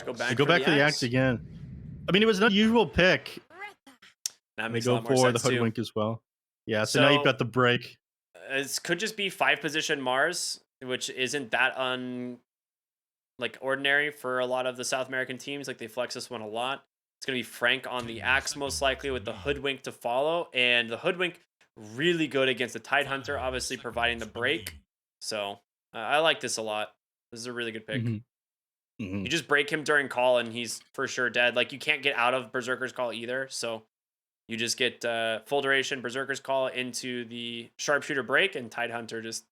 Go They back go for back the for the axe. axe again. I mean, it was an unusual pick. That They makes a go lot more for the sense too. hoodwink as well. Yeah, so now you've So got the break. it could just be 5 position Mars, which isn't that ordinary for a lot of the South American teams. Like they flex this one a lot. It's gonna be Frank on the axe most likely with the hoodwink to follow, and the hoodwink really good against the Tidehunter, obviously providing the break. So I like this a lot. This is a really good pick. hmm hmm You just break him during call, and he's for sure dead. Like you can't get out of Berserker's Call either, so you just get full duration Berserker's Call into the Sharpshooter break, and Tidehunter just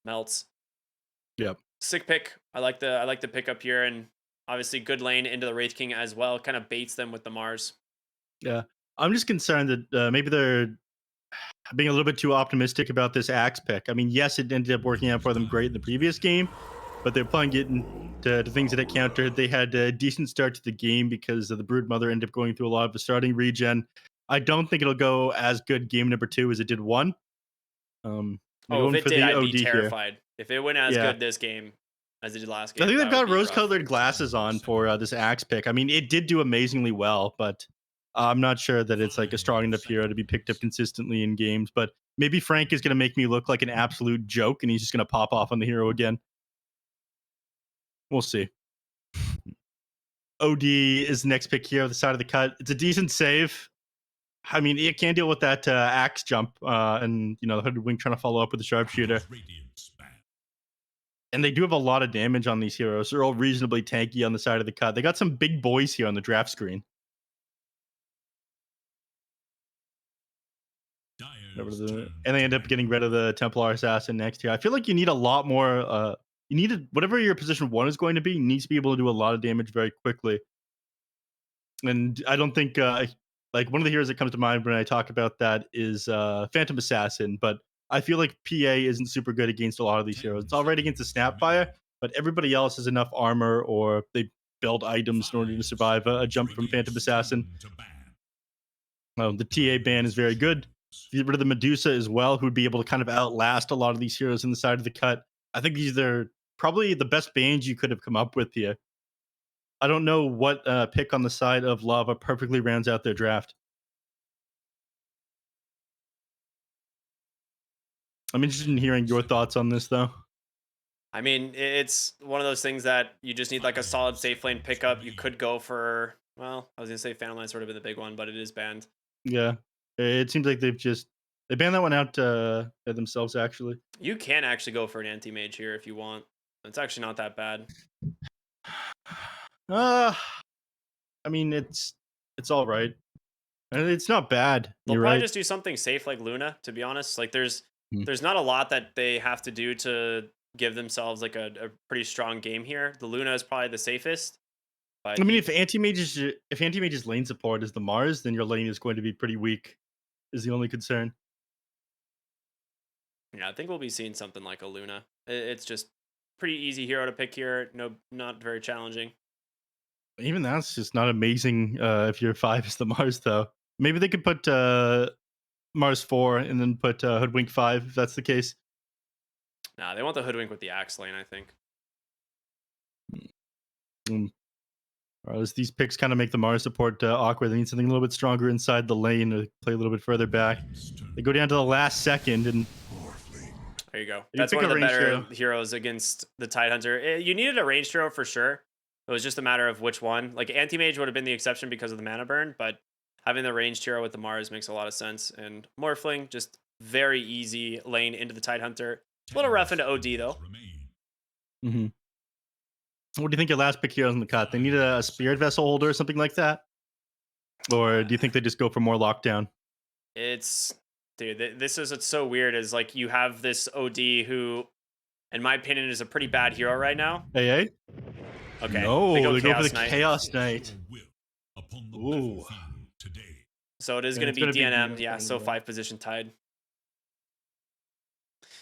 melts. Yep. Sick pick. I like the pick up here, and obviously good lane into the Wraith King as well. Kind of baits them with the Mars. Yeah. I'm just concerned that maybe they're being a little bit too optimistic about this axe pick. I mean, yes, it ended up working out for them great in the previous game, but they're playing it into things that it countered. They had a decent start to the game because of the Brood Mother ended up going through a lot of the starting regen. I don't think it'll go as good game number 2 as it did 1. They're Oh, if going it for did, the I'd be OD here. terrified. If it went as Yeah. good this game as it did last I game, think they've that would got be rough. rose-colored glasses on for this axe pick. I mean, it did do amazingly well, but I'm not sure that it's like a strong enough hero to be picked up consistently in games. But maybe Frank is going to make me look like an absolute joke, and he's just going to pop off on the hero again. We'll see. OD is the next pick here on the side of the cut. It's a decent save. I mean, it can deal with that axe jump, and the hooded wing trying to follow up with the sharpshooter. And they do have a lot of damage on these heroes. They're all reasonably tanky on the side of the cut. They got some big boys here on the draft screen. And they end up getting rid of the Templar Assassin next here. I feel like you need a lot more. You need whatever your position 1 is going to be, you need to be able to do a lot of damage very quickly. And I don't think like one of the heroes that comes to mind when I talk about that is Phantom Assassin, but I feel like PA isn't super good against a lot of these heroes. It's all right against the Snapfire, but everybody else has enough armor or they build items in order to survive a jump from Phantom Assassin. The TA ban is very good. Get rid of the Medusa as well, who would be able to kind of outlast a lot of these heroes in the side of the cut. I think these are probably the best bans you could have come up with here. I don't know what pick on the side of Lava perfectly rounds out their draft. I'm interested in hearing your thoughts on this, though. I mean, it's one of those things that you just need like a solid safe lane pickup. You could go for, well, I was gonna say Phantom Line sort of been the big one, but it is banned. Yeah, it seems like they banned that one out themselves. Actually, You can actually go for an anti-mage here if you want. It's actually not that bad. I mean it's all right, and it's not bad. They'll You're probably right. just do something safe like Luna, to be honest. Like Hmm. there's not a lot that they have to do to give themselves like a pretty strong game here. The Luna is probably the safest, I but mean, you, if anti mage's lane support is the Mars, then your lane is going to be pretty weak. Is the only concern. yeah, I think we'll be seeing something like a Luna. It's just pretty easy hero to pick here. No, not very challenging. Even that's just not amazing. If your 5 is the Mars, though, maybe they could put Mars 4 and then put Hoodwink 5 if that's the case. Nah, they want the hoodwink with the axe lane, I think. Mm. Or as these picks kind of make the Mars support awkward, they need something a little bit stronger inside the lane to play a little bit further back. They go down to the last second, and There you go. you That's pick one of a the range better hero. heroes against the Tidehunter. You needed a ranged hero for sure. It was just a matter of which one. Like anti-mage would have been the exception because of the mana burn, but having the ranged hero with the Mars makes a lot of sense. And Morphling, just very easy lane into the Tidehunter. A little rough into OD though. Mm-hmm. What do you think your last pick heroes in the cut? They need a Spirit Vessel holder or something like that? Or do you think they just go for more lockdown? It's dude, this is it's so weird. Is like you have this OD who, in my opinion, is a pretty bad hero right now. AA? Okay, No, they go for the Knight. Chaos Knight. Ooh. So it is Yeah, going it's to be gonna be DNM. DNM Yeah, so anyway. 5 position tied.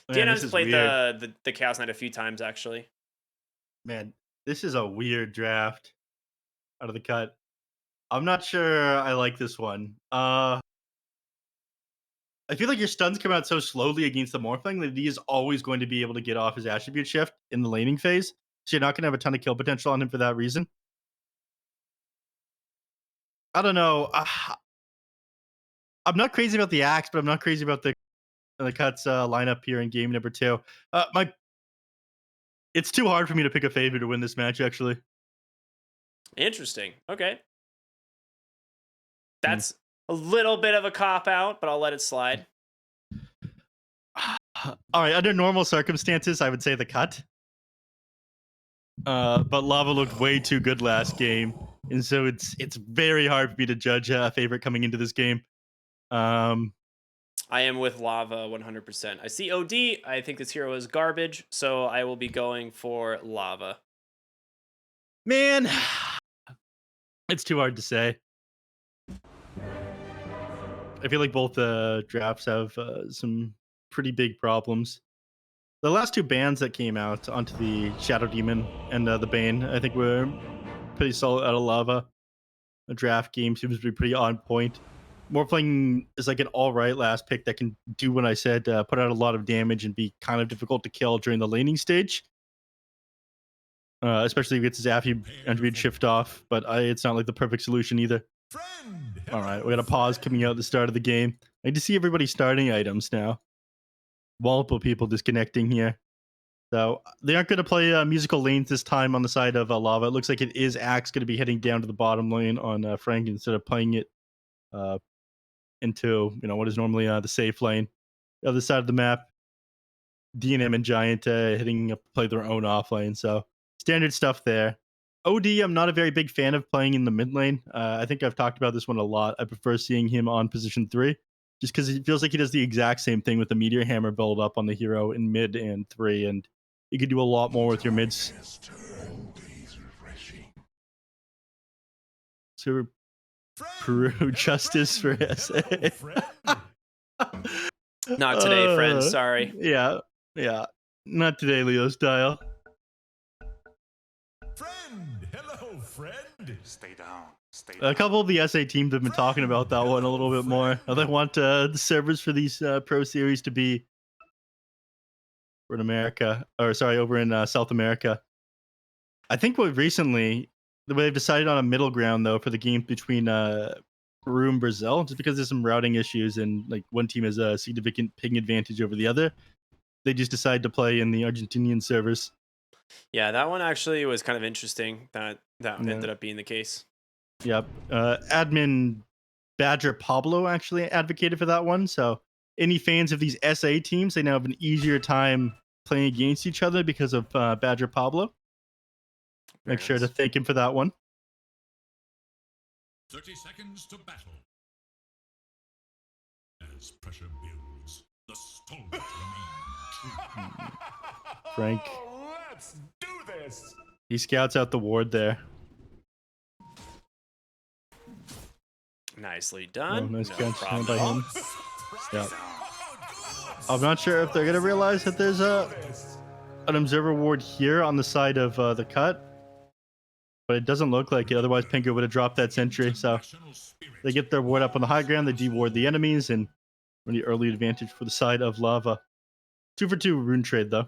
Man, this DNM's is played weird. the Chaos Knight a few times actually. Man, this is a weird draft out of the cut. I'm not sure I like this one. I feel like your stuns come out so slowly against the Morphling that he is always going to be able to get off his attribute shift in the laning phase. So you're not going to have a ton of kill potential on him for that reason. I don't know. I'm not crazy about the axe, but I'm not crazy about the cuts lineup here in game number 2. My It's too hard for me to pick a favorite to win this match. Actually, Interesting. Okay. Hmm. That's a little bit of a cop out, but I'll let it slide. All right. Under normal circumstances, I would say the cut. But Lava looked way too good last game, and so it's very hard for me to judge a favorite coming into this game. Um, I am with Lava 100%. I see OD. I think this hero is garbage, so I will be going for Lava. man, it's too hard to say. I feel like both drafts have some pretty big problems. The last two bans that came out onto the Shadow Demon and the Bane, I think were pretty solid out of Lava. The draft game seems to be pretty on point. Morphling is like an all right last pick that can do what I said, put out a lot of damage and be kind of difficult to kill during the laning stage. Especially if it's his attribute shift off, but it's not like the perfect solution either. All right, we got a pause coming out at the start of the game. I need to see everybody starting items now. Multiple people disconnecting here. So they aren't going to play musical lanes this time on the side of Lava. It looks like it is Axe going to be heading down to the bottom lane on Frank instead of playing it into what is normally the safe lane. The other side of the map, D&M and Giant hitting play their own off lane. So standard stuff there. OD, I'm not a very big fan of playing in the mid lane. I think I've talked about this one a lot. I prefer seeing him on position 3, just because it feels like he does the exact same thing with the Meteor Hammer build up on the hero in mid and 3, and you can do a lot more with your mids. So, Peru justice for SA. Not today, friends. Sorry. Yeah, not today, Leo style. Hello, friend. Stay down. A couple of the SA teams have been talking about that one a little bit more. They want the servers for these Pro Series to be over in America, or sorry, over in South America. I think recently they've decided on a middle ground though for the game between Peru and Brazil, just because there's some routing issues and like one team has a significant ping advantage over the other. They just decided to play in the Argentinian servers. Yeah, that one actually was kind of interesting. That ended up being the case. Yep. Admin Badger Pablo actually advocated for that one. So any fans of these SA teams, they now have an easier time playing against each other because of Badger Pablo. Make sure to thank him for that one. 30 seconds to battle. As pressure builds, the stalwart remains. Frank. Let's do this. He scouts out the ward there. Nicely done. Nice No catch problem. by him. Yeah. I'm not sure if they're going to realize that there's an observer ward here on the side of the cut. But it doesn't look like it. Otherwise, Pinker would have dropped that sentry. So they get their ward up on the high ground. They deward the enemies. And really early advantage for the side of Lava. 2 for 2 rune trade, though.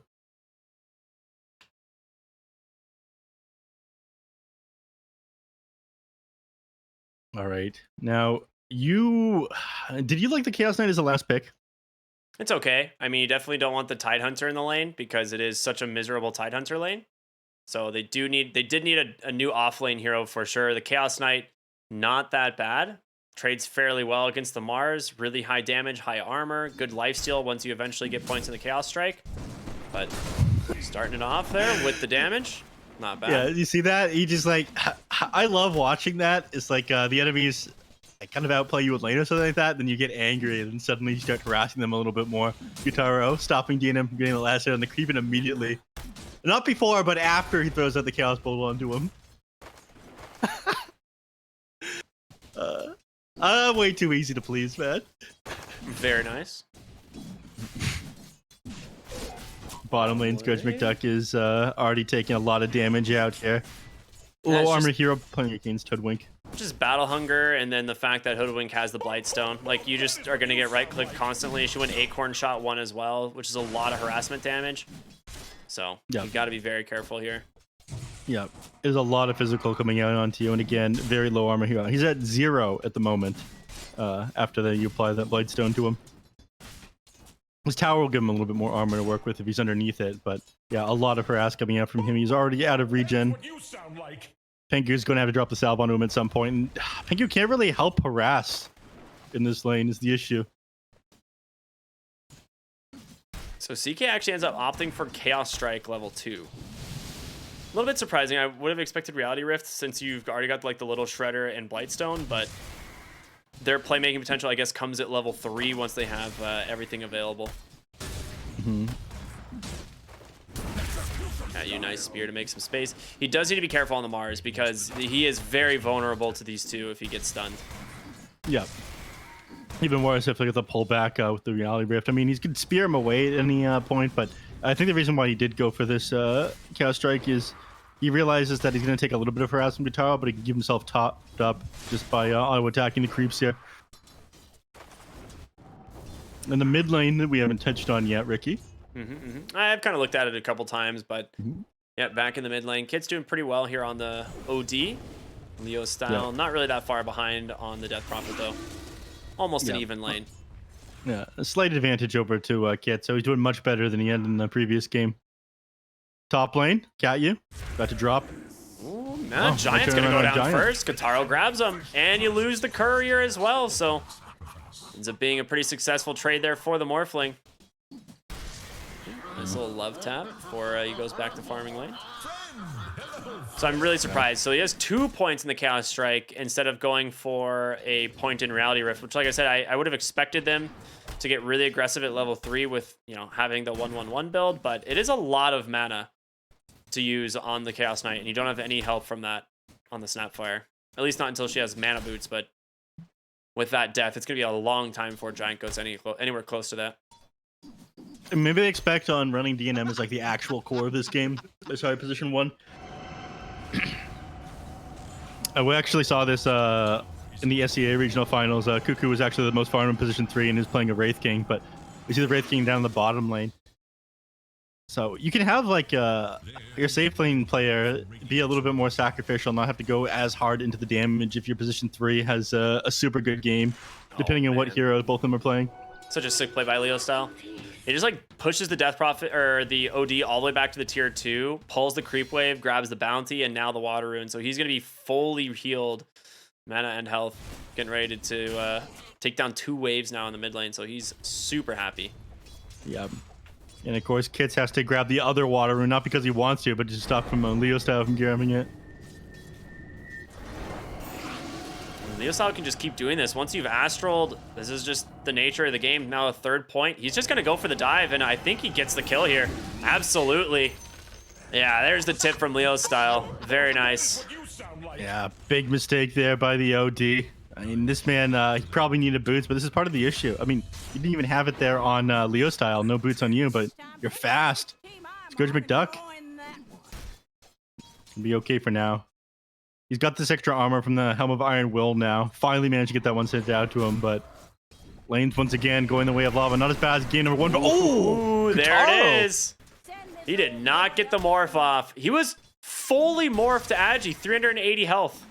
All right. Now, did you like the Chaos Knight as the last pick? It's okay. I mean, you definitely don't want the Tidehunter in the lane because it is such a miserable Tidehunter lane. So they did need a new off-lane hero for sure. The Chaos Knight, not that bad. Trades fairly well against the Mars. Really high damage, high armor, good lifesteal once you eventually get points in the Chaos Strike. But starting it off there with the damage, not bad. Yeah, you see that? He just like, I love watching that. It's like the enemies kind of outplay you with lane or something like that. Then you get angry and then suddenly you start harassing them a little bit more. Gutaro stopping DNM from getting the last hit on the creeping immediately. Not before, but after he throws out the Chaos Bolt onto him. Way too easy to please, man. Very nice. Bottom lane Scourge McDuck is already taking a lot of damage out here. Low armor hero playing against Hoodwink. Just battle hunger, and then the fact that Hoodwink has the Blightstone. Like, you just are going to get right-clicked constantly. She went Acorn Shot 1 as well, which is a lot of harassment damage. So, you got to be very careful here. Yeah, there's a lot of physical coming out onto you, and again, very low armor here. He's at 0 at the moment. After that, you apply that Blightstone to him. His tower will give him a little bit more armor to work with if he's underneath it, but yeah, a lot of harass coming out from him. He's already out of regen. What you sound like. Pengu's going to have to drop the salve onto him at some point, and Pengu can't really help harass in this lane is the issue. So CK actually ends up opting for Chaos Strike level 2. A little bit surprising. I would have expected Reality Rift since you've already got like the little Shredder and Blightstone, but their playmaking potential, I guess, comes at level 3 once they have everything available. Mm-hmm. You nice spear to make some space. He does need to be careful on the Mars because he is very vulnerable to these two if he gets stunned. Yeah. Even worse if they get the pullback with the Reality Rift. I mean, he could spear him away at any point, but I think the reason why he did go for this Chaos Strike is he realizes that he's going to take a little bit of harassment to Taro, but he can give himself topped up just by auto-attacking the creeps here. In the mid lane that we haven't touched on yet, Ricky. I've kind of looked at it a couple times, but yeah, back in the mid lane. Kit's doing pretty well here on the OD. Leo style. Not really that far behind on the Death Prophet, though. Almost an even lane. Yeah, a slight advantage over to Kit, so he's doing much better than he had in the previous game. Top lane, Katyu, about to drop. Ooh, man, Giant's going to go down first. Kataro grabs him, and you lose the courier as well, so ends up being a pretty successful trade there for the Morphling. Nice little love tap before he goes back to farming lane. So I'm really surprised. So he has 2 points in the Chaos Strike instead of going for a point in Reality Rift, which, like I said, I would have expected them to get really aggressive at level 3 with, you know, having the 1-1-1 build, but it is a lot of mana to use on the Chaos Knight, and you don't have any help from that on the Snapfire. At least not until she has mana boots, but with that death, it's going to be a long time before Giant goes anywhere close to that. Maybe they expect on running DNM as like the actual core of this game. Sorry, position 1. We actually saw this in the SEA regional finals. Cuckoo was actually the most farmed in position 3 and is playing a Wraith King, but we see the Wraith King down in the bottom lane. So you can have like your safe lane player be a little bit more sacrificial, not have to go as hard into the damage if your position 3 has a super good game, depending on what heroes both of them are playing. Such a sick play by Leo style. He just like pushes the Death Prophet or the OD all the way back to the tier 2, pulls the creep wave, grabs the bounty, and now the water rune. So he's gonna be fully healed, mana and health, getting ready to take down 2 waves now in the mid lane. So he's super happy. Yep. And of course, Kits has to grab the other water rune, not because he wants to, but to stop from Leo style from grabbing it. Leo style can just keep doing this. Once you've astraled, this is just the nature of the game. Now a 3rd point. He's just going to go for the dive, and I think he gets the kill here. Absolutely. Yeah, there's the tip from Leo style. Very nice. Yeah, big mistake there by the OD. I mean, this man, he probably needed boots, but this is part of the issue. I mean, you didn't even have it there on Leo style. No boots on you, but you're fast. Scourge McDuck. It'll be okay for now. He's got this extra armor from the Helm of Iron Will now. Finally managed to get that one sent out to him, but lanes once again going the way of lava. Not as bad as game number 1, but oh, there it is. He did not get the morph off. He was fully morphed to Agi, 380 health.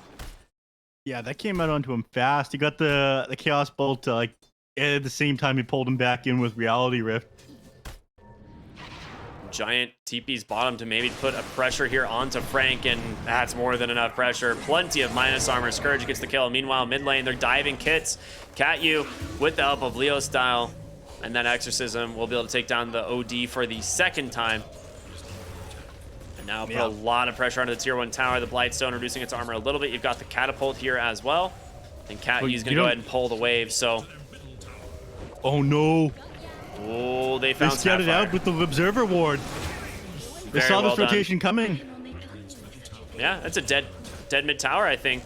Yeah, that came out onto him fast. He got the Chaos Bolt like at the same time he pulled him back in with Reality Rift. Giant TP's bottom to maybe put a pressure here onto Frank, and that's more than enough pressure. Plenty of minus armor. Scourge gets the kill. Meanwhile, mid lane, they're diving Kits. Katyu with the help of Leo style, and then Exorcism will be able to take down the OD for the 2nd time. And now put a lot of pressure onto the tier 1 tower. The Blightstone reducing its armor a little bit. You've got the catapult here as well. And Katyu's going to go ahead and pull the wave, so... Oh, no. Oh, they found scouted out with the Observer Ward. They saw this rotation coming. Yeah, that's a dead mid tower, I think.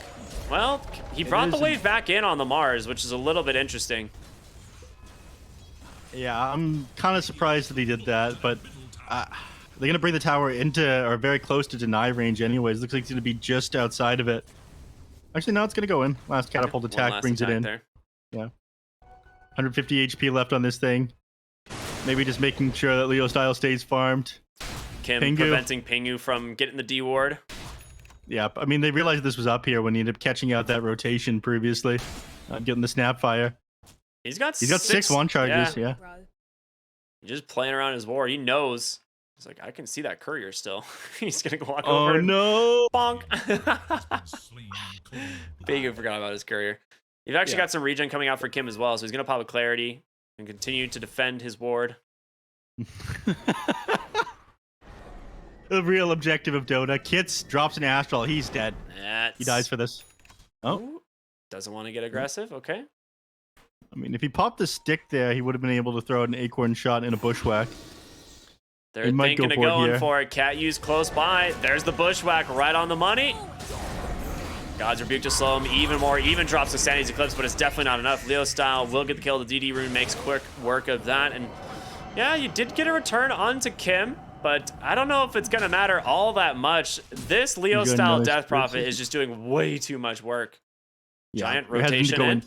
Well, he brought the wave back in on the Mars, which is a little bit interesting. Yeah, I'm kind of surprised that he did that, but they're going to bring the tower into, or very close to deny range anyways. Looks like it's going to be just outside of it. Actually, no, it's going to go in. Last catapult attack brings it in. There. Yeah. 150 HP left on this thing. Maybe just making sure that Leo style stays farmed. Kim preventing Pingu from getting the D ward. Yeah, I mean, they realized this was up here when he ended up catching out that rotation previously, getting the snap fire. He's got six one charges, yeah. He's just playing around his ward. He knows. He's like, I can see that courier still. He's gonna walk over. Oh and no! bonk. Big forgot about his courier. You've actually got some regen coming out for Kim as well, so he's gonna pop a clarity and continue to defend his ward. The real objective of Dota. Kits drops an astral. He's dead. He dies for this. Oh. Ooh, doesn't want to get aggressive. Okay. I mean, if he popped the stick there, he would have been able to throw an acorn shot and a bushwhack. They're thinking of going for it. Cat use close by. There's the bushwhack right on the money. God's Rebuke to slow him even more. Even drops the Sanity's Eclipse, but it's definitely not enough. Leo style will get the kill. The DD rune makes quick work of that. And yeah, you did get a return onto Kim, but I don't know if it's going to matter all that much. This Leo style Death Prophet is just doing way too much work. Yeah, Giant rotation in.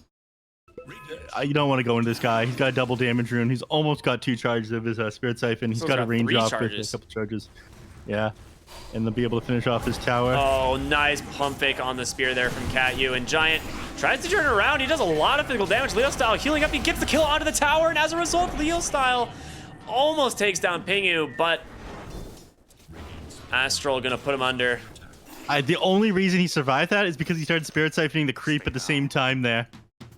You don't want to go into this guy. He's got a double damage rune. He's almost got 2 charges of his Spirit Siphon. He's got a range off with a couple charges. Yeah. And they'll be able to finish off his tower. Oh, nice pump fake on the spear there from Cat-U. And Giant tries to turn around. He does a lot of physical damage. Leo style healing up. He gets the kill onto the tower. And as a result, Leo style almost takes down Pingu. But Astral going to put him under. The only reason he survived that is because he started Spirit Siphoning the creep at the same time there.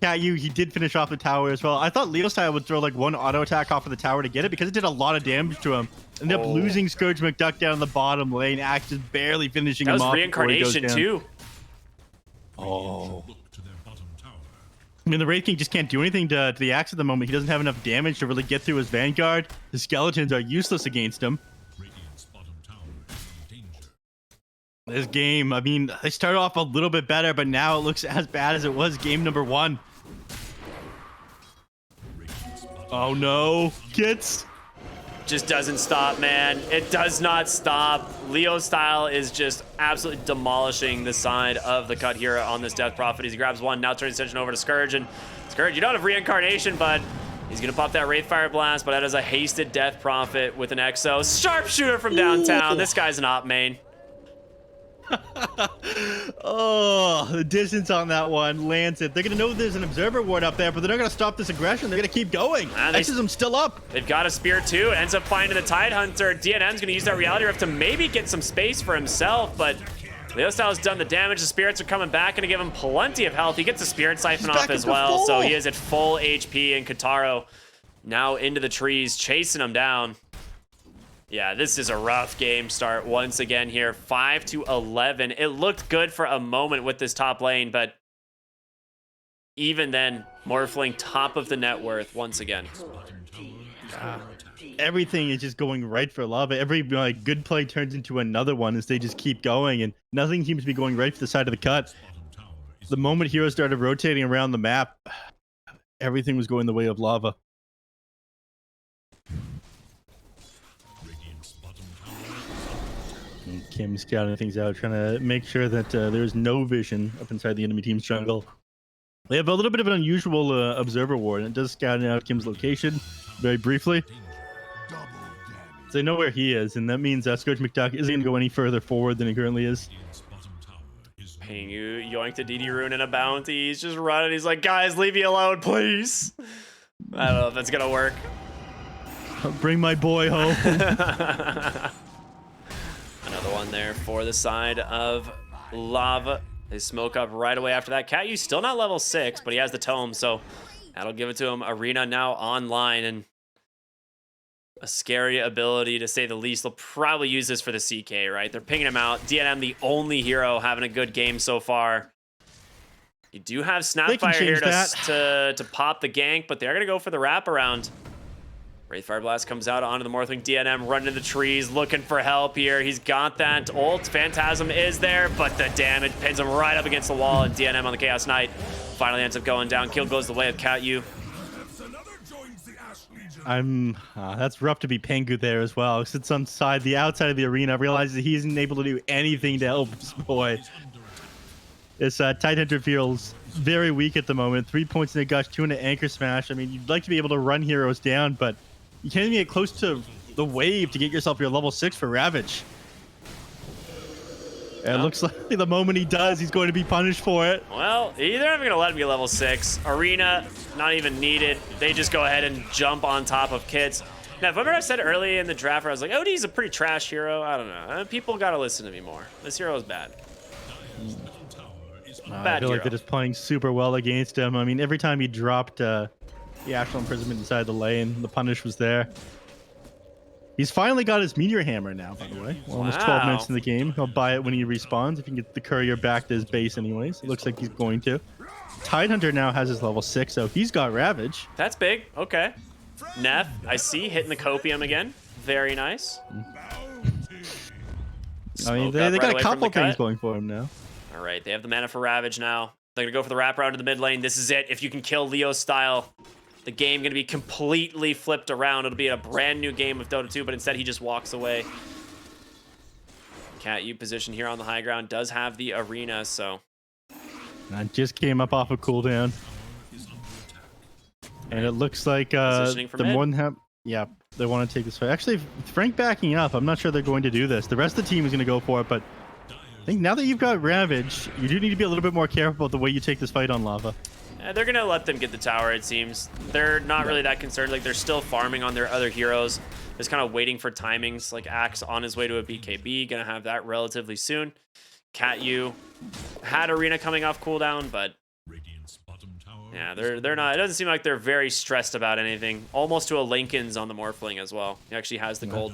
Cat-U, he did finish off the tower as well. I thought Leo style would throw like 1 auto attack off of the tower to get it because it did a lot of damage to him. Ended up losing Scourge McDuck down in the bottom lane. Axe just barely finishing him off. That was reincarnation too. Oh. I mean, the Wraith King just can't do anything to the Axe at the moment. He doesn't have enough damage to really get through his Vanguard. The skeletons are useless against him. This game, I mean, they started off a little bit better, but now it looks as bad as it was game number 1. Oh no, Kits. Just doesn't stop, man. It does not stop. Leo style is just absolutely demolishing the side of the cut here on this Death Prophet. He grabs one, now turns attention over to Scourge. And Scourge, you don't have reincarnation, but he's going to pop that Wraithfire Blast, but that is a hasted Death Prophet with an Exo. Sharpshooter from downtown. Ooh. This guy's an op main. Oh, the distance on that one lands it. They're going to know there's an Observer Ward up there, but they're not going to stop this aggression. They're going to keep going. Exism's still up. They've got a spear too. It ends up finding the Tidehunter. DNM's going to use that Reality Rift to maybe get some space for himself, but Leo Style's done the damage. The spirits are coming back, going to give him plenty of health. He gets a Spirit Siphon off as well, so he is at full HP, and Kataro now into the trees, chasing him down. Yeah, this is a rough game start once again here. 5-11. It looked good for a moment with this top lane, but even then, Morphling top of the net worth once again. Everything is just going right for Lava. Every good play turns into another one as they just keep going, and nothing seems to be going right for the side of the cut. The moment heroes started rotating around the map, everything was going the way of Lava. Kim scouting things out, trying to make sure that there's no vision up inside the enemy team's jungle. They have a little bit of an unusual Observer Ward, and it does scout out Kim's location very briefly. So they know where he is, and that means Scourge McDuck isn't going to go any further forward than he currently is. Pingu yoinked a DD rune and a bounty. He's just running. He's like, guys, leave me alone, please. I don't know if that's going to work. Bring my boy home. Another one there for the side of Lava. They smoke up right away after that. Cat-U still not level 6, but he has the tome, so that'll give it to him. Arena now online, and a scary ability to say the least. They'll probably use this for the CK, right? They're pinging him out. DNM, the only hero having a good game so far. You do have Snapfire here to pop the gank, but they're going to go for the wraparound. Wraithfire Blast comes out onto the Morphling. DNM running to the trees, looking for help here. He's got that ult. Phantasm is there, but the damage pins him right up against the wall, and DNM on the Chaos Knight finally ends up going down. Kill goes the way of Cat-U. That's rough to be Pingu there as well. Sits on the outside of the arena, realizes he isn't able to do anything to help this boy. This Tidehunter feels very weak at the moment. 3 points in a gush, 2 in an anchor smash. I mean, you'd like to be able to run heroes down, but you can't even get close to the wave to get yourself your level 6 for Ravage. It looks like the moment he does, he's going to be punished for it. Well, either I'm going to let him get level 6. Arena, not even needed. They just go ahead and jump on top of kits. Now, if I said early in the draft where I was like, OD's a pretty trash hero, I don't know. People got to listen to me more. This hero is bad. I feel like they're just playing super well against him. I mean, every time he dropped the actual imprisonment inside the lane, the punish was there. He's finally got his meteor hammer now, by the way. Well, almost 12 minutes in the game. He'll buy it when he respawns if he can get the courier back to his base anyways. It looks like he's going to. Tidehunter now has his level 6, so he's got Ravage. That's big. Okay. Neph, I see, hitting the copium again. Very nice. I mean, they got a couple things going for him now. All right, they have the mana for Ravage now. They're going to go for the wraparound to the mid lane. This is it. If you can kill Leo style, the game going to be completely flipped around. It'll be a brand new game of Dota 2, but instead he just walks away. Cat U position here on the high ground does have the arena, so. I just came up off a cooldown. And it looks like the more than half, yeah, they want to take this fight. Actually, Frank backing up, I'm not sure they're going to do this. The rest of the team is going to go for it, but I think now that you've got Ravage, you do need to be a little bit more careful about the way you take this fight on Lava. They're going to let them get the tower, it seems. They're not really that concerned. Like, they're still farming on their other heroes. Just kind of waiting for timings. Like, Axe on his way to a BKB. Going to have that relatively soon. Cat U had Arena coming off cooldown, but yeah, they're not. It doesn't seem like they're very stressed about anything. Almost to a Lincoln's on the Morphling as well. He actually has the gold.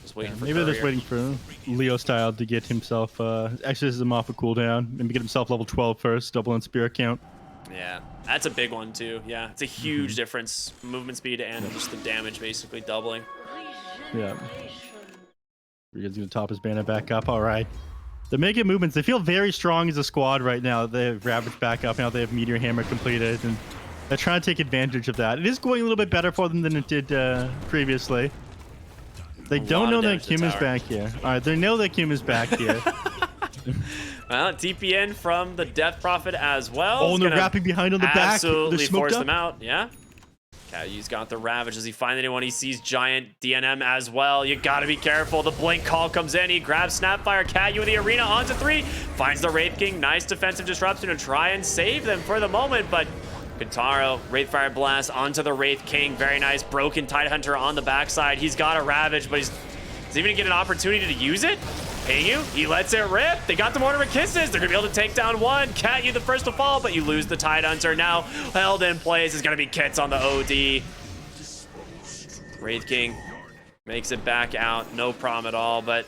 Just waiting for maybe they're just waiting for Leo style to get himself exorcism off a cooldown. Maybe get himself level 12 first, double in spirit count. Yeah, that's a big one too. Yeah, it's a huge difference. Movement speed and just the damage basically doubling. Yeah. He's going to top his banner back up. All right. They're making movements. They feel very strong as a squad right now. They have Ravage back up now. They have Meteor Hammer completed, and they're trying to take advantage of that. It is going a little bit better for them than it did previously. They don't know that Kim is back here. All right, they know that Kim is back here. Well, TPN from the Death Prophet as well. Oh, and they're wrapping behind on the back. Absolutely force them out. Yeah. Caillou's got the Ravage. Does he find anyone? He sees Giant DNM as well. You gotta be careful. The Blink call comes in. He grabs Snapfire. Caillou in the arena onto 3. Finds the Wraith King. Nice defensive disruption to try and save them for the moment, but Kentaro, Wraithfire Blast onto the Wraith King. Very nice. Broken Tidehunter on the backside. He's got a Ravage, but is he even gonna get an opportunity to use it? Caillou, he lets it rip. They got the Mortar of Kisses. They're gonna be able to take down one. Caillou the first to fall, but you lose the Tidehunter. Now held in place is gonna be Kits on the OD. Wraith King makes it back out. No problem at all, but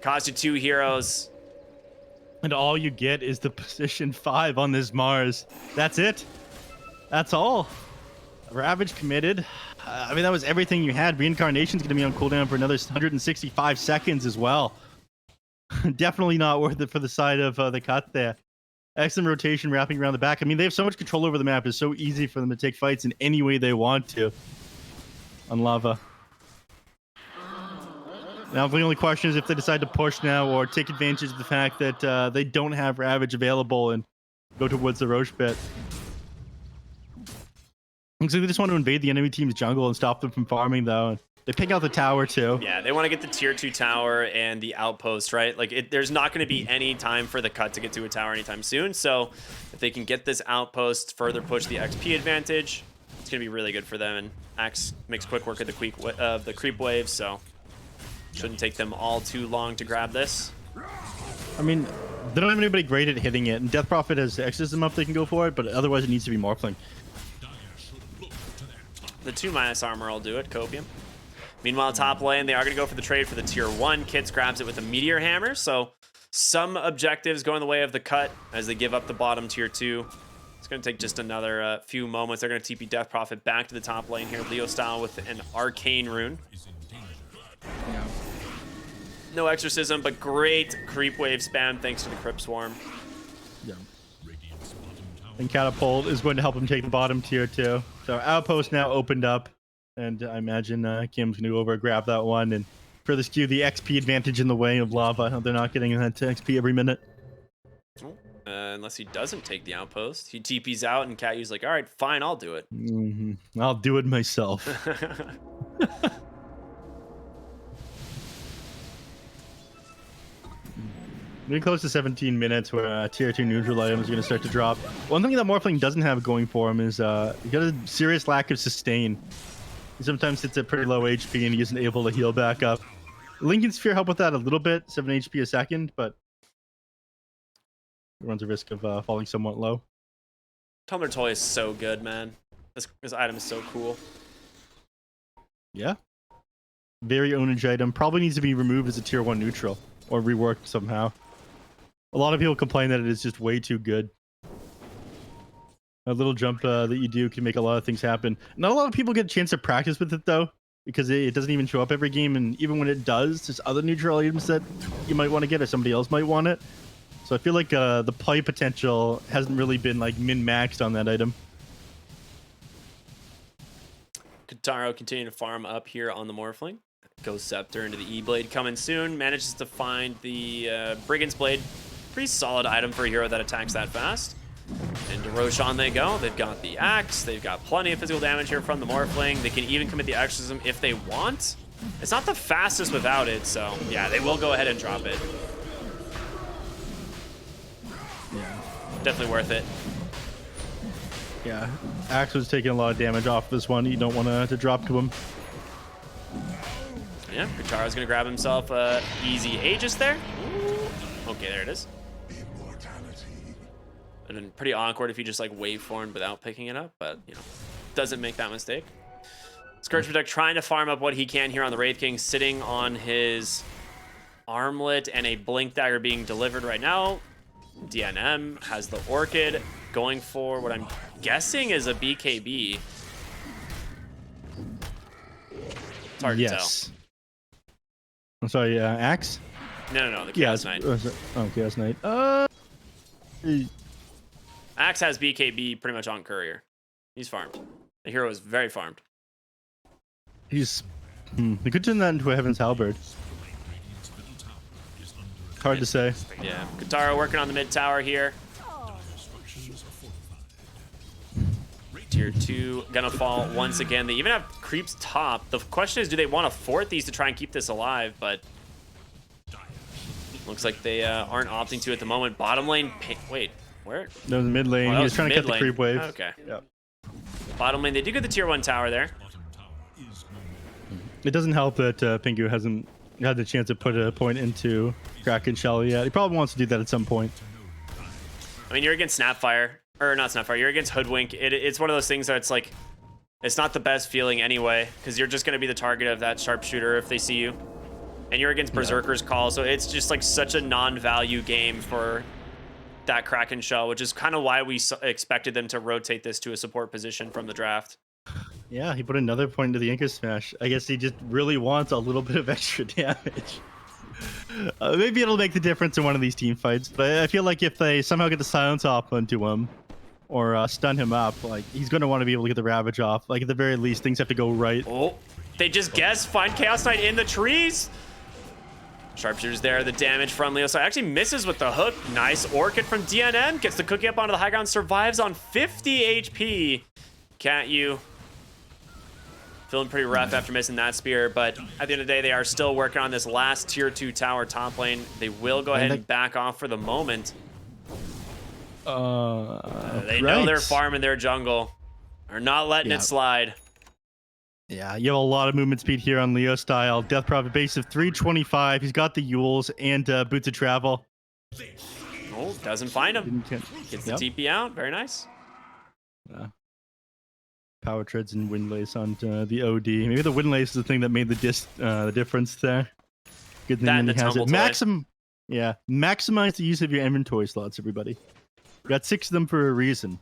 cost you 2 heroes. And all you get is the position 5 on this Mars. That's it. That's all. Ravage committed. I mean, that was everything you had. Reincarnation's going to be on cooldown for another 165 seconds as well. Definitely not worth it for the side of the cut there. Excellent rotation wrapping around the back. I mean, they have so much control over the map. It's so easy for them to take fights in any way they want to on Lava. Now, the only question is if they decide to push now or take advantage of the fact that they don't have Ravage available and go towards the Roche pit. Looks like they just want to invade the enemy team's jungle and stop them from farming, though. They pick out the tower, too. Yeah, they want to get the tier 2 tower and the outpost, right? Like, there's not going to be any time for the cut to get to a tower anytime soon. So, if they can get this outpost, further push the XP advantage, it's going to be really good for them. And Axe makes quick work of the creep wave, so shouldn't take them all too long to grab this. I mean, they don't have anybody great at hitting it, and Death Prophet has exorcism up they can go for it, but otherwise it needs to be Morphling. The 2- armor will do it, Copium. Meanwhile, top lane, they are going to go for the trade for the tier 1. Kits grabs it with a Meteor Hammer, so some objectives going the way of the cut as they give up the bottom tier 2. It's going to take just another few moments. They're going to TP Death Prophet back to the top lane here, Leo style with an Arcane Rune. Yeah. No exorcism, but great creep wave spam thanks to the Crypt Swarm. Yeah. And Catapult is going to help him take the bottom tier 2. So Outpost now opened up, and I imagine Kim's going to go over and grab that one and further skew the XP advantage in the way of Lava. They're not getting that XP every minute. Unless he doesn't take the Outpost. He TP's out, and Caillou's like, all right, fine, I'll do it. I'll do it myself. Getting close to 17 minutes where tier 2 neutral items are going to start to drop. One thing that Morphling doesn't have going for him is he got a serious lack of sustain. He sometimes sits at pretty low HP and he isn't able to heal back up. Lincoln Sphere help with that a little bit, 7 HP a second, but it runs a risk of falling somewhat low. Tumbler Toy is so good, man. This item is so cool. Yeah. Very ownage item. Probably needs to be removed as a tier 1 neutral or reworked somehow. A lot of people complain that it is just way too good. A little jump that you do can make a lot of things happen. Not a lot of people get a chance to practice with it though, because it doesn't even show up every game, and even when it does, there's other neutral items that you might want to get or somebody else might want it. So I feel like the play potential hasn't really been like min-maxed on that item. Kataro continuing to farm up here on the Morphling. Ghost Scepter into the E-Blade coming soon. Manages to find the Brigand's Blade. Pretty solid item for a hero that attacks that fast. And to Roshan they go. They've got the Axe. They've got plenty of physical damage here from the Morphling. They can even commit the Exorcism if they want. It's not the fastest without it, so yeah, they will go ahead and drop it. Yeah. Definitely worth it. Yeah. Axe was taking a lot of damage off this one. You don't want to drop to him. Yeah, Kataro's gonna grab himself a easy Aegis there. Ooh. Okay, there it is. And then pretty awkward if you just like wait for him without picking it up, but you know, doesn't make that mistake. Scourge Protect trying to farm up what he can here on the Wraith King, sitting on his armlet and a Blink Dagger being delivered right now. DNM has the Orchid going for what I'm guessing is a BKB. It's hard to tell. I'm sorry, Axe? No, the Chaos Knight. Oh, Chaos Knight. Axe has BKB pretty much on Courier. He's farmed. The hero is very farmed. He's... They could turn that into a Heaven's Halberd. Hard to say. Yeah, Kataro working on the mid tower here. Tier 2 gonna fall once again. They even have creeps top. The question is, do they want to fort these to try and keep this alive? But looks like they aren't opting to at the moment. Bottom lane, wait, where? No, the mid lane. Oh, He was trying to cut the creep wave. Okay. Yep. Bottom lane, they do get the tier 1 tower there. It doesn't help that Pingu hasn't had the chance to put a point into Kraken Shell yet. He probably wants to do that at some point. I mean, you're against Snapfire. Or not Snapfire, you're against Hoodwink. It's one of those things that it's like, it's not the best feeling anyway, because you're just going to be the target of that sharpshooter if they see you. And you're against Berserker's Call, so it's just like such a non-value game for that Kraken Shell, which is kind of why we expected them to rotate this to a support position from the draft. Yeah, he put another point into the Inca Smash. I guess he just really wants a little bit of extra damage. Maybe it'll make the difference in one of these team fights, but I feel like if they somehow get the silence off onto him, or stun him up, like he's going to want to be able to get the Ravage off. Like at the very least, things have to go right. Oh, they just guess, find Chaos Knight in the trees. Sharpshooter's there, the damage from Leo. So actually misses with the hook. Nice Orchid from DNM. Gets the cookie up onto the high ground, survives on 50 HP. Can't you? Feeling pretty rough after missing that spear, but at the end of the day, they are still working on this last tier 2 tower top lane. They will go ahead and back off for the moment. They know they're farming their jungle. They're not letting it slide. Yeah, you have a lot of movement speed here on Leo style. Death Prophet base of 325. He's got the Yules and Boots of Travel. Oh, doesn't find him. Gets the TP out. Very nice. Power treads and Windlace on the OD. Maybe the Windlace is the thing that made the difference there. Good thing that he has it. Maximize the use of your inventory slots, everybody. You got 6 of them for a reason.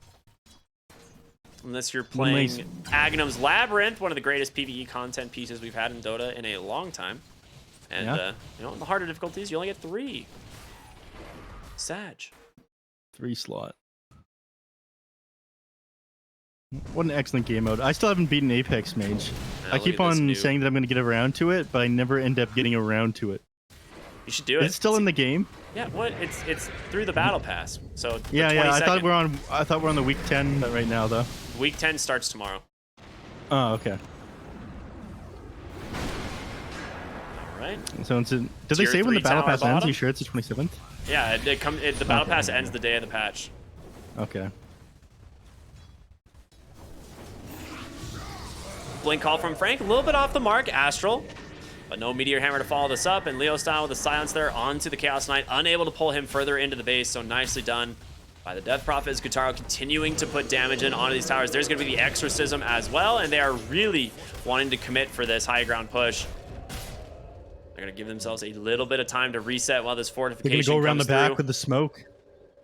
Unless you're playing Aghanim's Labyrinth, one of the greatest PvE content pieces we've had in Dota in a long time. And, you know, in the harder difficulties, you only get 3. Sag. 3 slot. What an excellent game mode. I still haven't beaten Apex Mage. I keep on saying that I'm going to get around to it, but I never end up getting around to it. You should do it. It's still in the game. Yeah, what? It's through the battle pass. So yeah. I thought we're on the week 10 right now though. Week 10 starts tomorrow. Oh, okay. All right. So did they say when the battle pass ends? Are you sure it's the 27th? Yeah, the battle pass ends the day of the patch. Okay. Blink call from Frank, a little bit off the mark, Astral. But no Meteor Hammer to follow this up, and Leo style with the silence there onto the Chaos Knight, unable to pull him further into the base, so nicely done by the Death Prophet as Gutaro continuing to put damage in onto these towers. There's going to be the Exorcism as well, and they are really wanting to commit for this high ground push. They're going to give themselves a little bit of time to reset while this fortification They're going to go around the back through. with the smoke.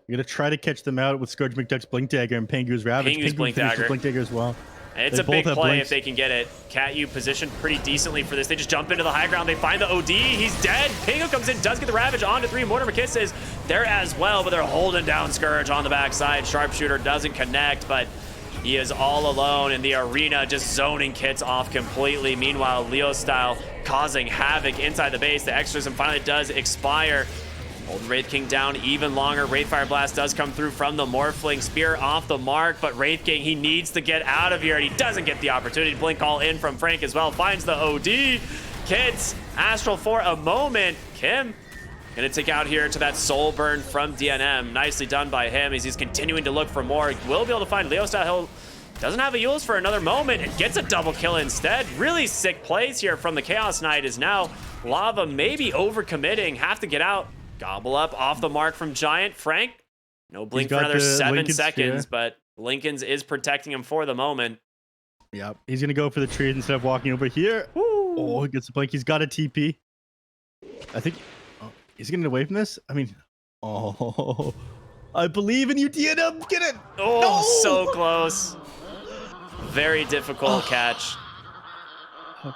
You're going to try to catch them out with Scourge McDuck's Blink Dagger and Pengu's Ravage. Pengu's Blink Dagger. Blink Dagger as well. And it's They a big both have play blinks. if they can get it. Cat-U positioned pretty decently for this. They just jump into the high ground. They find the OD. He's dead. Pingu comes in, does get the Ravage onto 3. Mortimer Kisses there as well, but they're holding down Scourge on the backside. Sharpshooter doesn't connect, but he is all alone in the arena, just zoning kits off completely. Meanwhile, Leo style causing havoc inside the base. The Exorcism finally does expire. Holding Wraith King down even longer. Wraithfire Blast does come through from the Morphling. Spear off the mark, but Wraith King, he needs to get out of here, and he doesn't get the opportunity. Blink call in from Frank as well. Finds the OD. Kids, Astral for a moment. Kim gonna take out here to that Soul Burn from DNM. Nicely done by him as he's continuing to look for more. Will be able to find Leo style. He'll doesn't have a Yules for another moment and gets a double kill instead. Really sick plays here from the Chaos Knight is now Lava maybe overcommitting. Have to get out. Gobble up off the mark from Giant. Frank, no blink for got another the 7 Lincoln seconds, Spear. but Lincoln's is protecting him for the moment. Yep. He's going to go for the trees instead of walking over here. Woo. Oh, he gets the blink. He's got a TP. I think he's getting away from this. I mean, oh, I believe in you, DNM. Get it. Oh, No! so close. Very difficult catch.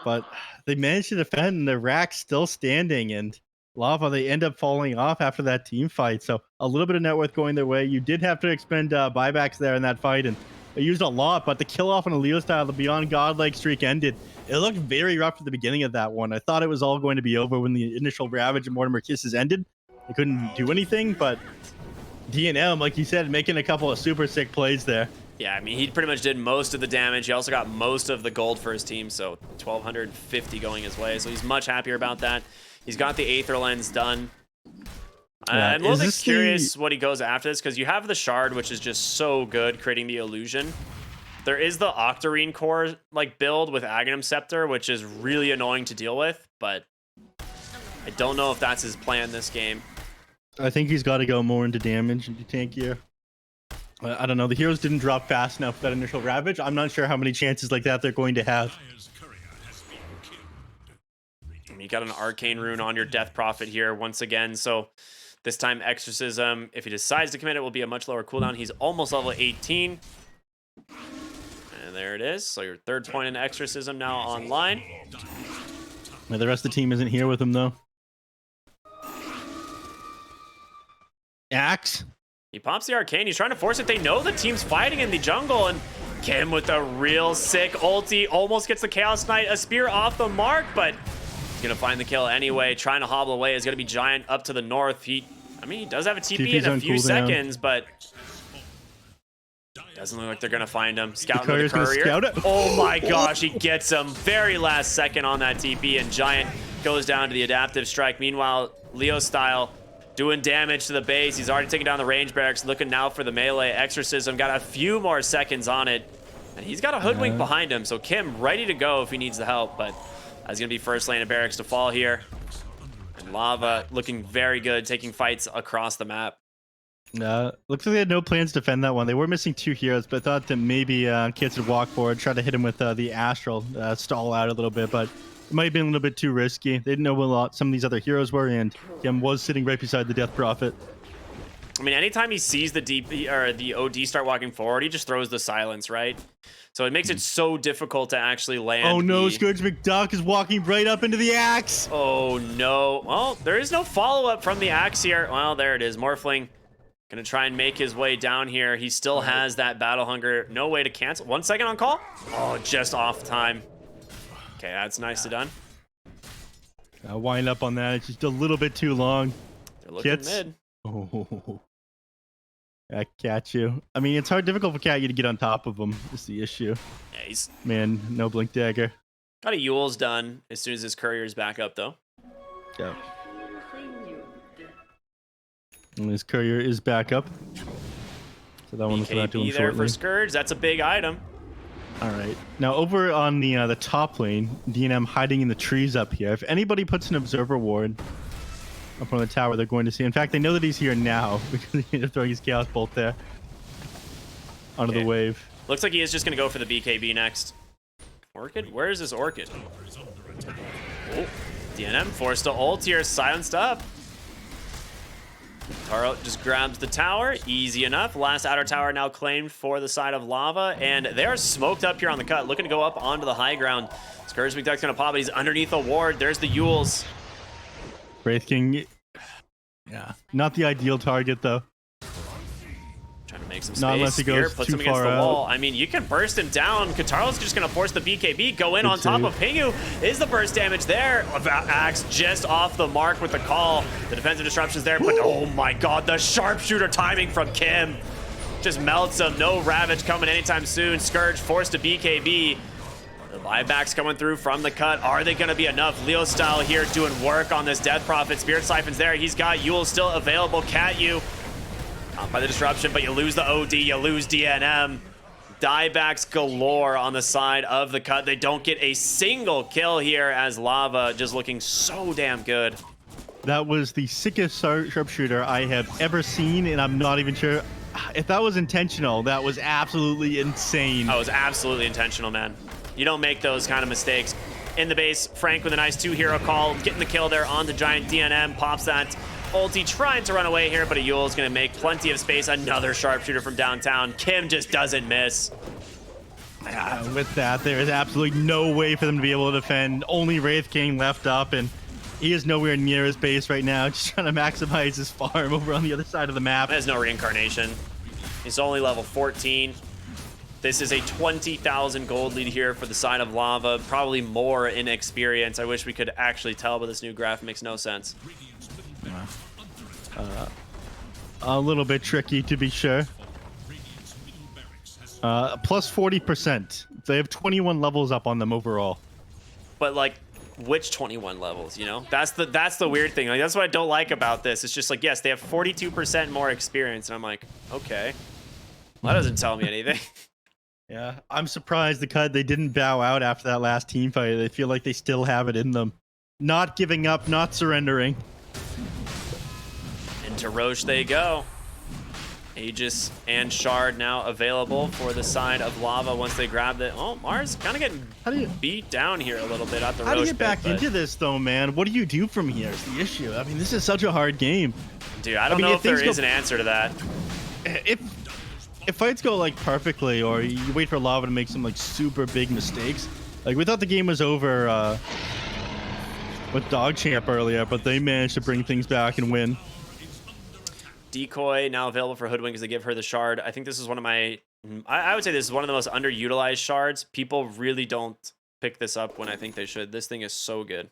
But they managed to defend, and the rack's still standing, and Lava, they end up falling off after that team fight. So a little bit of net worth going their way. You did have to expend buybacks there in that fight, and they used a lot, but the kill off on a Leo style, the Beyond Godlike streak ended. It looked very rough at the beginning of that one. I thought it was all going to be over when the initial Ravage and Mortimer Kisses ended. They couldn't do anything, but DNM, like you said, making a couple of super sick plays there. Yeah, I mean, he pretty much did most of the damage. He also got most of the gold for his team, so 1,250 going his way. So he's much happier about that. He's got the Aether Lens done. Yeah, I'm a little bit curious what he goes after this, because you have the Shard, which is just so good, creating the illusion. There is the Octarine Core like build with Aghanim Scepter, which is really annoying to deal with, but I don't know if that's his plan this game. I think he's got to go more into damage and tankier. I don't know. The heroes didn't drop fast enough for that initial Ravage. I'm not sure how many chances like that they're going to have. Dire's courier has been killed. You got an Arcane Rune on your Death Prophet here once again, so this time Exorcism, if he decides to commit, it will be a much lower cooldown. He's almost level 18. And there it is. So your third point in Exorcism now online. Yeah, the rest of the team isn't here with him, though. Axe. He pops the Arcane. He's trying to force it. They know the team's fighting in the jungle, and Kim with a real sick ulti almost gets the Chaos Knight a spear off the mark, but he's going to find the kill anyway. Trying to hobble away is going to be Giant up to the north. He does have a TP TP's in a on few cooldown. seconds, but doesn't look like they're going to find him. Scouting with the courier's gonna courier. scout it. Oh my gosh, he gets him very last second on that TP, and Giant goes down to the adaptive strike. Meanwhile, Leo style doing damage to the base. He's already taken down the range barracks, looking now for the melee. Exorcism got a few more seconds on it, and he's got a hoodwink behind him, so Kim ready to go if he needs the help, but that's going to be first lane of barracks to fall here. And Lava looking very good, taking fights across the map. Looks like they had no plans to defend that one. They were missing 2 heroes, but I thought that maybe Kids would walk forward, try to hit him with the Astral, stall out a little bit, but it might have been a little bit too risky. They didn't know what some of these other heroes were, and Kim was sitting right beside the Death Prophet. I mean, anytime he sees the DP or the OD start walking forward, he just throws the silence, right? So it makes it so difficult to actually land. Oh no, Scourge McDuck is walking right up into the axe. Oh no. Well, there is no follow-up from the axe here. Well, there it is. Morphling gonna try and make his way down here. He still has that battle hunger. No way to cancel. 1 second on call. Oh, just off time. Okay, that's nicely done. I'll wind up on that. It's just a little bit too long. They're looking Kits. mid. Oh, I catch you. I mean, it's difficult for Cat-U to get on top of him. Is the issue. Yeah, he's Man, no blink dagger. got a Yule's done as soon as his courier's back up, though. Yeah. And his courier is back up. So that one was about to him BKB there for shortly. Scourge. That's a big item. All right. Now over on the top lane, DNM hiding in the trees up here. If anybody puts an observer ward up on the tower, they're going to see. In fact, they know that he's here now because he's throwing his chaos bolt there onto the wave. Looks like he is just going to go for the BKB next. Orchid? Where is this Orchid? Oh, DNM forced to ult here, silenced up. Taro just grabs the tower, easy enough. Last outer tower now claimed for the side of Lava, and they are smoked up here on the cut, looking to go up onto the high ground. Scourge McDuck's gonna pop, but he's underneath a ward. There's the Yules. Wraith King, yeah, not the ideal target though. Trying to make some Not space. unless he Spear goes puts too him against far the out. wall. I mean, you can burst him down. Kataro's just going to force the BKB, go in Good on top save. of Pingu. Is the burst damage there? Axe just off the mark with the call. The defensive disruption's there, but oh my god, the sharpshooter timing from Kim. Just melts him. No Ravage coming anytime soon. Scourge forced to BKB. The buybacks coming through from the cut. Are they going to be enough? Leo style here doing work on this Death Prophet. Spirit Siphon's there. He's got Yule still available. Cat you. Caught by the disruption, but you lose the OD, you lose DNM. Diebacks galore on the side of the cut. They don't get a single kill here as Lava just looking so damn good. That was the sickest sharpshooter I have ever seen, and I'm not even sure if that was intentional. That was absolutely insane. That was absolutely intentional, man. You don't make those kind of mistakes. In the base, Frank with a nice 2-hero call, getting the kill there on the giant. DNM, pops that ulti, trying to run away here, but a Yule is going to make plenty of space. Another sharpshooter from downtown. Kim just doesn't miss. With that, there is absolutely no way for them to be able to defend. Only Wraith King left up, and he is nowhere near his base right now. Just trying to maximize his farm over on the other side of the map. There's no reincarnation. He's only level 14. This is a 20,000 gold lead here for the side of Lava. Probably more in experience. I wish we could actually tell, but this new graph makes no sense. A little bit tricky to be sure. Plus 40%. They have 21 levels up on them overall. But like, which 21 levels, you know? That's the weird thing. Like, that's what I don't like about this. It's just like, yes, they have 42% more experience, and I'm like, okay. Well, that doesn't tell me anything. Yeah, I'm surprised they didn't bow out after that last team fight. They feel like they still have it in them. Not giving up, not surrendering. Into Roche they go. Aegis and Shard now available for the side of Lava once they grab it. Oh, Mars kind of getting beat down here a little bit at the Roche. How do you get pit, back but into this, though, man? What do you do from here is the issue. I mean, this is such a hard game. dude, I don't know if there is an answer to that. If fights go like perfectly, or you wait for Lava to make some like super big mistakes, like we thought the game was over with Dog Champ earlier, but they managed to bring things back and win. Decoy now available for Hoodwink as they give her the shard. I think this is one of my, I would say this is one of the most underutilized shards. People really don't pick this up when I think they should. This thing is so good.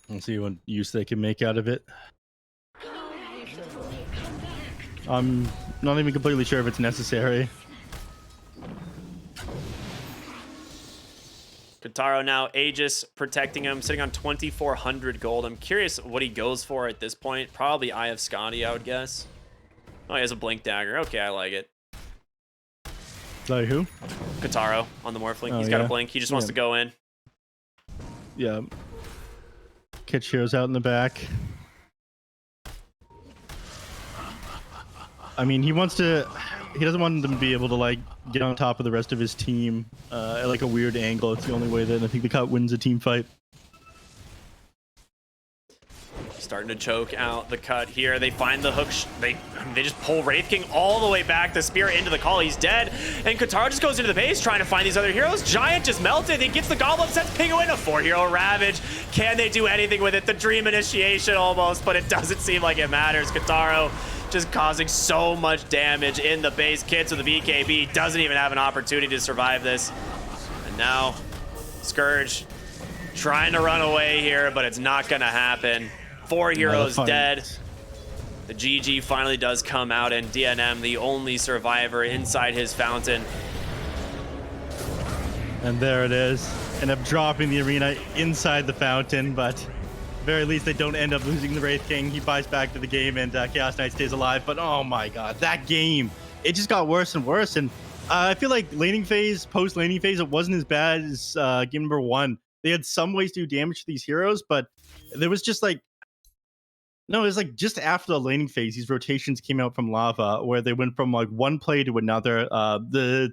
Let's see what use they can make out of it. I'm not even completely sure if it's necessary. Kataro now, Aegis protecting him, sitting on 2,400 gold. I'm curious what he goes for at this point. Probably Eye of Scotty, I would guess. Oh, he has a Blink Dagger. Okay, I like it. Sorry, who? Kataro on the Morphling. Oh, He's got a yeah. Blink. He just wants to go in. Yeah. Catch heroes out in the back. I mean, he doesn't want them to be able to like get on top of the rest of his team at like a weird angle. It's the only way that I think the cut wins a team fight. Starting to choke out the cut here. They find the hook. They just pull Wraith King all the way back. The spear into the call. He's dead. And Kataro just goes into the base trying to find these other heroes. Giant just melted. He gets the goblet, sets Pingu in. A 4-hero Ravage. Can they do anything with it? The Dream Initiation almost, but it doesn't seem like it matters. Kataro just causing so much damage in the base. Kits with the BKB. Doesn't even have an opportunity to survive this. And now Scourge trying to run away here, but it's not going to happen. 4 heroes dead. The GG finally does come out, and DNM, the only survivor inside his fountain. And there it is. end up dropping the arena inside the fountain, but at the very least they don't end up losing the Wraith King. He buys back to the game, and Chaos Knight stays alive. But oh my god, that game, it just got worse and worse. And I feel like laning phase, post laning phase, it wasn't as bad as game number 1. They had some ways to do damage to these heroes, but there was just like, no, it was like just after the laning phase, these rotations came out from Lava where they went from like one play to another. The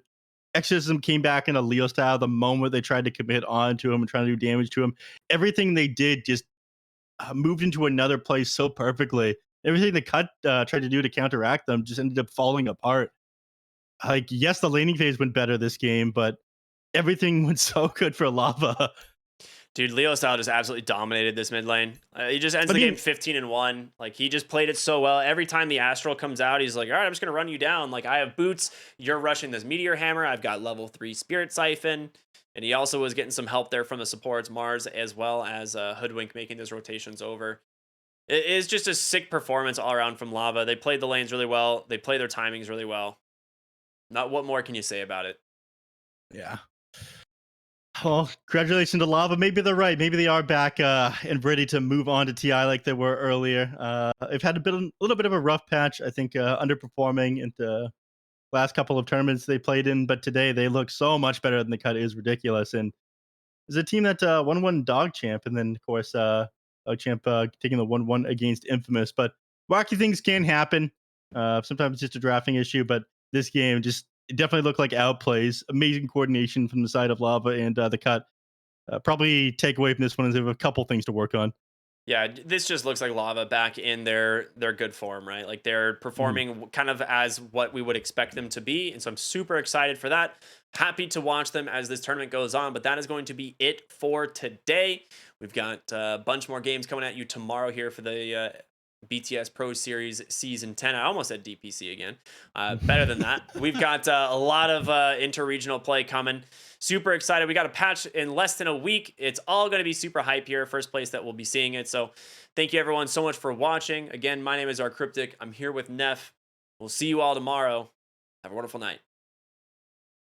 Exorcism came back in a Leo style the moment they tried to commit onto him and trying to do damage to him. Everything they did just moved into another place so perfectly. Everything the cut tried to do to counteract them just ended up falling apart. Like, yes, the laning phase went better this game, but everything went so good for Lava. Dude, Leo style just absolutely dominated this mid lane. He just ends I the mean- game 15-1. Like, he just played it so well. Every time the Astral comes out, he's like, all right, I'm just going to run you down. Like, I have boots. You're rushing this Meteor Hammer. I've got level 3 Spirit Siphon. And he also was getting some help there from the supports, Mars, as well as Hoodwink making those rotations over. It is just a sick performance all around from Lava. They played the lanes really well. They play their timings really well. Not what more can you say about it? Yeah. Well, congratulations to Lava. Maybe they're right. Maybe they are back and ready to move on to TI like they were earlier. They've had a little bit of a rough patch, I think, underperforming in the last couple of tournaments they played in. But today they look so much better than the cut is ridiculous. And there's a team that 1-1 Dog Champ, and then of course Dog Champ taking the 1-1 against Infamous. But wacky things can happen. Sometimes it's just a drafting issue, but this game just it definitely looked like outplays. Amazing coordination from the side of Lava and the cut. Probably take away from this one is they have a couple things to work on. Yeah, this just looks like Lava back in their good form, right? Like they're performing kind of as what we would expect them to be, and so I'm super excited for that. Happy to watch them as this tournament goes on, but that is going to be it for today. We've got a bunch more games coming at you tomorrow here for the BTS Pro Series Season 10. I almost said DPC again. Better than that. We've got a lot of inter-regional play coming. Super excited. We got a patch in less than a week. It's all going to be super hype here. First place that we'll be seeing it. So thank you everyone so much for watching. Again, my name is rkryptic. I'm here with neph. We'll see you all tomorrow. Have a wonderful night.